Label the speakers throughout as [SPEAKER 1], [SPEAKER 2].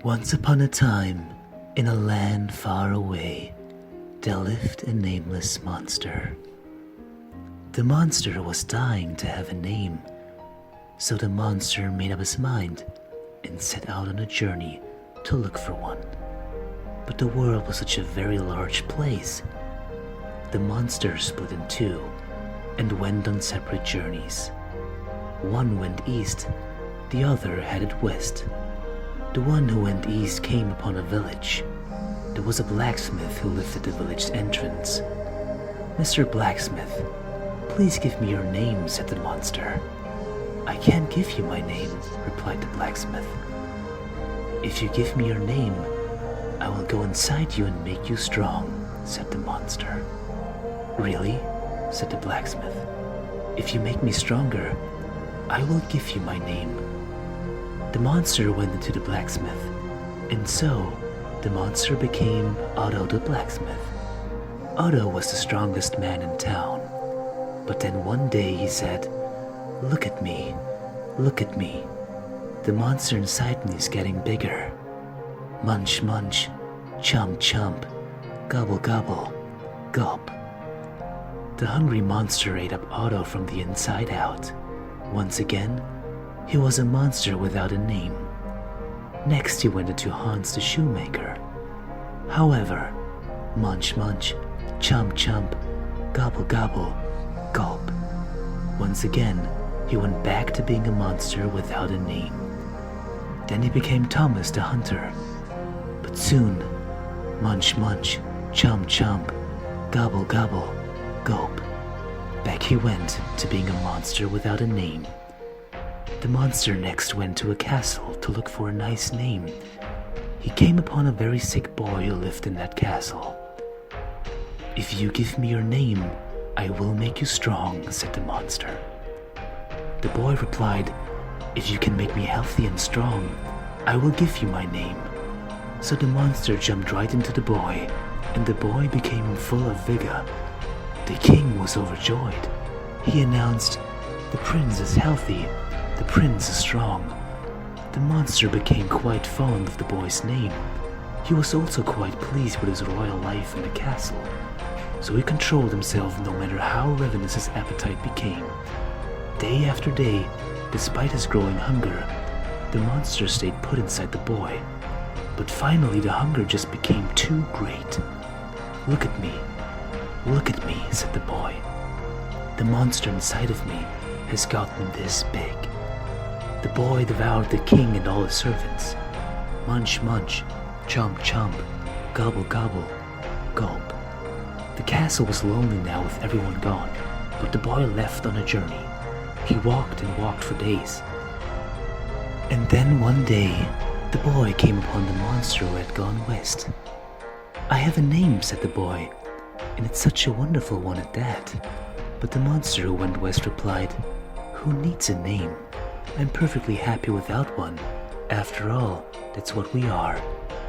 [SPEAKER 1] Once upon a time, in a land far away, there lived a nameless monster. The monster was dying to have a name, so the monster made up his mind and set out on a journey to look for one. But the world was such a very large place. The monster split in two and went on separate journeys. One went east, the other headed west. The one who went east came upon a village. There was a blacksmith who lived at the village's entrance. "Mr. Blacksmith, please give me your name," said the monster. "I can't give you my name," replied the blacksmith. "If you give me your name, I will go inside you and make you strong," said the monster. "Really?" said the blacksmith. "If you make me stronger, I will give you my name." The monster went into the blacksmith, and so the monster became Otto the blacksmith. Otto was the strongest man in town, but then one day he said, "Look at me, look at me. The monster inside me is getting bigger. Munch, munch, chomp, chomp, gobble, gobble, gulp." The hungry monster ate up Otto from the inside out. Once again, he was a monster without a name. Next he went into Hans the shoemaker. However, munch, munch, chomp, chomp, gobble, gobble, gulp. Once again, he went back to being a monster without a name. Then he became Thomas the hunter. But soon, munch, munch, chomp, chomp, gobble, gobble, gulp. Back he went to being a monster without a name. The monster next went to a castle to look for a nice name. He came upon a very sick boy who lived in that castle. "If you give me your name, I will make you strong," said the monster. The boy replied, "If you can make me healthy and strong, I will give you my name." So the monster jumped right into the boy, and the boy became full of vigor. The king was overjoyed. He announced, "The prince is healthy. The prince is strong." The monster became quite fond of the boy's name. He was also quite pleased with his royal life in the castle, so he controlled himself no matter how ravenous his appetite became. Day after day, despite his growing hunger, the monster stayed put inside the boy. But finally the hunger just became too great. Look at me, said the boy. "The monster inside of me has gotten this big." The boy devoured the king and all his servants. Munch, munch, chomp, chomp, gobble, gobble, gulp. The castle was lonely now with everyone gone, but the boy left on a journey. He walked and walked for days. And then one day, the boy came upon the monster who had gone west. "I have a name," said the boy, "and it's such a wonderful one at that." But the monster who went west replied, "Who needs a name? I'm perfectly happy without one. After all, that's what we are,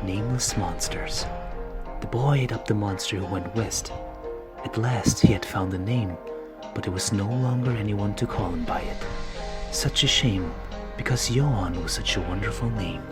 [SPEAKER 1] nameless monsters." The boy ate up the monster who went west. At last he had found a name, but there was no longer anyone to call him by it. Such a shame, because Johan was such a wonderful name.